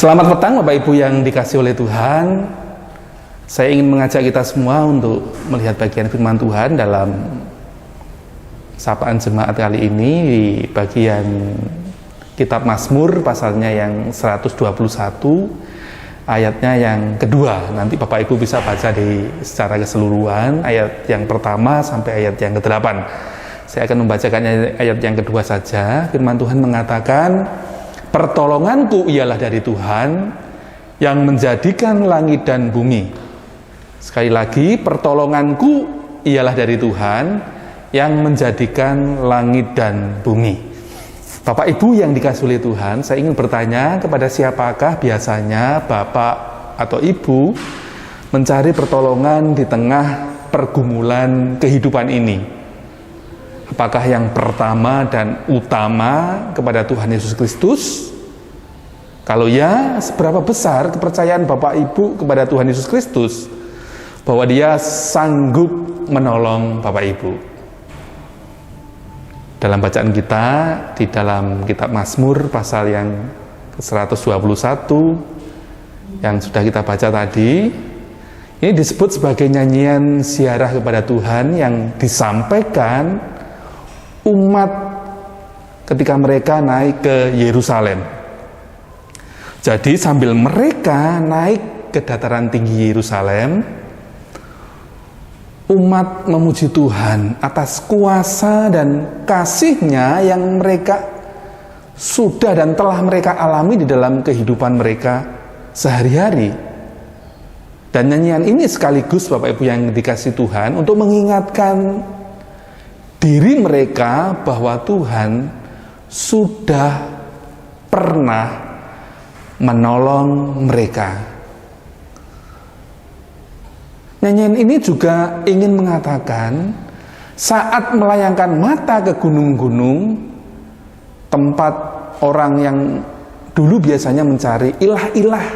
Selamat petang Bapak Ibu yang dikasihi oleh Tuhan. Saya ingin mengajak kita semua untuk melihat bagian firman Tuhan dalam sapaan jemaat kali ini di bagian kitab Mazmur pasalnya yang 121 ayatnya yang kedua. Nanti Bapak Ibu bisa baca secara keseluruhan ayat yang pertama sampai ayat yang ke-8. Saya akan membacakan ayat yang kedua saja. Firman Tuhan mengatakan, pertolonganku ialah dari Tuhan yang menjadikan langit dan bumi. Sekali lagi, pertolonganku ialah dari Tuhan yang menjadikan langit dan bumi. Bapak Ibu yang dikasihi oleh Tuhan, saya ingin bertanya kepada siapakah biasanya Bapak atau Ibu mencari pertolongan di tengah pergumulan kehidupan ini? Apakah yang pertama dan utama kepada Tuhan Yesus Kristus? Kalau ya, seberapa besar kepercayaan Bapak Ibu kepada Tuhan Yesus Kristus bahwa Dia sanggup menolong Bapak Ibu? Dalam bacaan kita di dalam kitab Mazmur pasal yang ke-121 yang sudah kita baca tadi, ini disebut sebagai nyanyian ziarah kepada Tuhan yang disampaikan umat ketika mereka naik ke Yerusalem. Jadi sambil mereka naik ke dataran tinggi Yerusalem, umat memuji Tuhan atas kuasa dan kasih-Nya yang mereka sudah dan telah mereka alami di dalam kehidupan mereka sehari-hari. Dan nyanyian ini sekaligus Bapak Ibu yang dikasihi Tuhan untuk mengingatkan diri mereka bahwa Tuhan sudah pernah menolong mereka. Nyanyian ini juga ingin mengatakan saat melayangkan mata ke gunung-gunung, tempat orang yang dulu biasanya mencari ilah-ilah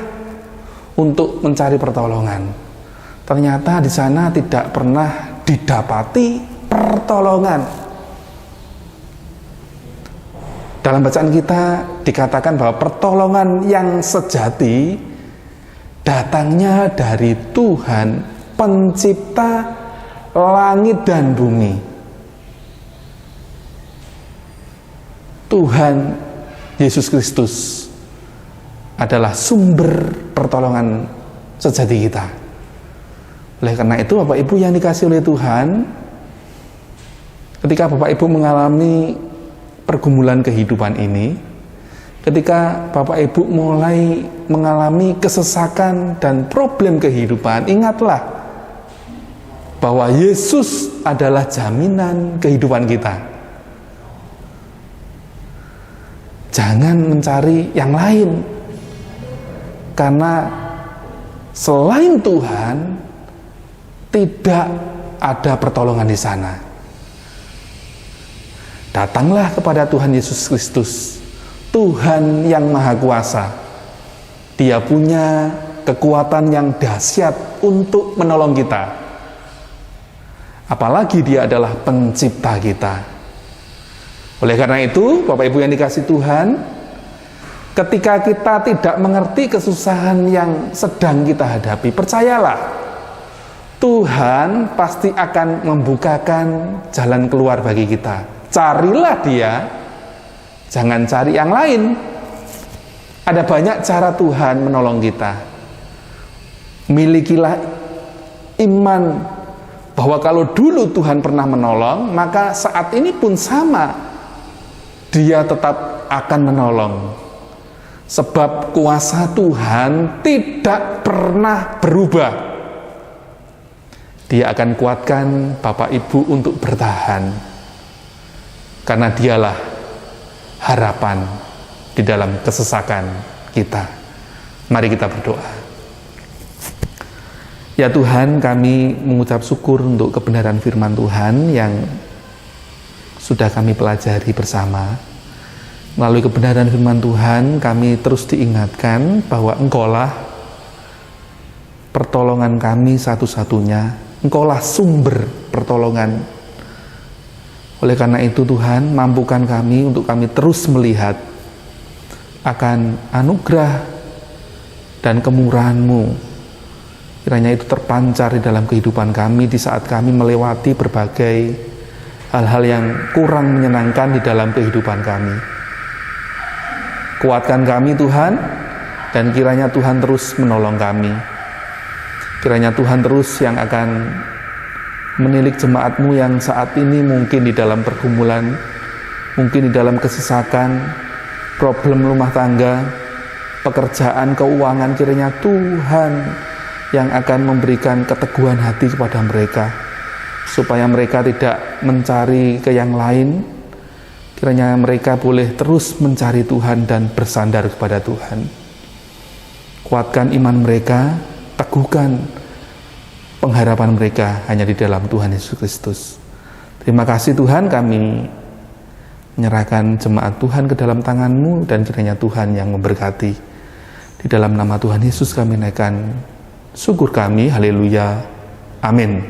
untuk mencari pertolongan, ternyata di sana tidak pernah didapati pertolongan. Dalam bacaan kita dikatakan bahwa pertolongan yang sejati datangnya dari Tuhan pencipta langit dan bumi. Tuhan Yesus Kristus adalah sumber pertolongan sejati kita. Oleh karena itu Bapak Ibu yang dikasihi oleh Tuhan, ketika Bapak Ibu mengalami pergumulan kehidupan ini, ketika Bapak Ibu mulai mengalami kesesakan dan problem kehidupan, ingatlah bahwa Yesus adalah jaminan kehidupan kita. Jangan mencari yang lain, karena selain Tuhan tidak ada pertolongan di sana. Datanglah kepada Tuhan Yesus Kristus, Tuhan yang Maha Kuasa. Dia punya kekuatan yang dahsyat untuk menolong kita. Apalagi Dia adalah pencipta kita. Oleh karena itu, Bapak Ibu yang dikasihi Tuhan, ketika kita tidak mengerti kesusahan yang sedang kita hadapi, percayalah, Tuhan pasti akan membukakan jalan keluar bagi kita. Carilah Dia, jangan cari yang lain. Ada banyak cara Tuhan menolong kita. Milikilah iman bahwa kalau dulu Tuhan pernah menolong, maka saat ini pun sama, Dia tetap akan menolong. Sebab kuasa Tuhan tidak pernah berubah. Dia akan kuatkan Bapak Ibu untuk bertahan, karena Dialah harapan di dalam kesesakan kita. Mari kita berdoa. Ya Tuhan, kami mengucap syukur untuk kebenaran firman Tuhan yang sudah kami pelajari bersama. Melalui kebenaran firman Tuhan, kami terus diingatkan bahwa Engkaulah pertolongan kami satu-satunya. Engkaulah sumber pertolongan. Oleh karena itu Tuhan, mampukan kami untuk kami terus melihat akan anugerah dan kemurahan-Mu. Kiranya itu terpancar di dalam kehidupan kami di saat kami melewati berbagai hal-hal yang kurang menyenangkan di dalam kehidupan kami. Kuatkan kami Tuhan, dan kiranya Tuhan terus menolong kami. Kiranya Tuhan terus yang akan menilik jemaat-Mu yang saat ini mungkin di dalam pergumulan, mungkin di dalam kesesakan, problem rumah tangga, pekerjaan, keuangan. Kiranya Tuhan yang akan memberikan keteguhan hati kepada mereka, supaya mereka tidak mencari ke yang lain. Kiranya mereka boleh terus mencari Tuhan dan bersandar kepada Tuhan. Kuatkan iman mereka, teguhkan pengharapan mereka hanya di dalam Tuhan Yesus Kristus. Terima kasih Tuhan, kami menyerahkan jemaat Tuhan ke dalam tangan-Mu, dan kiranya Tuhan yang memberkati. Di dalam nama Tuhan Yesus kami naikkan syukur kami, haleluya, amin.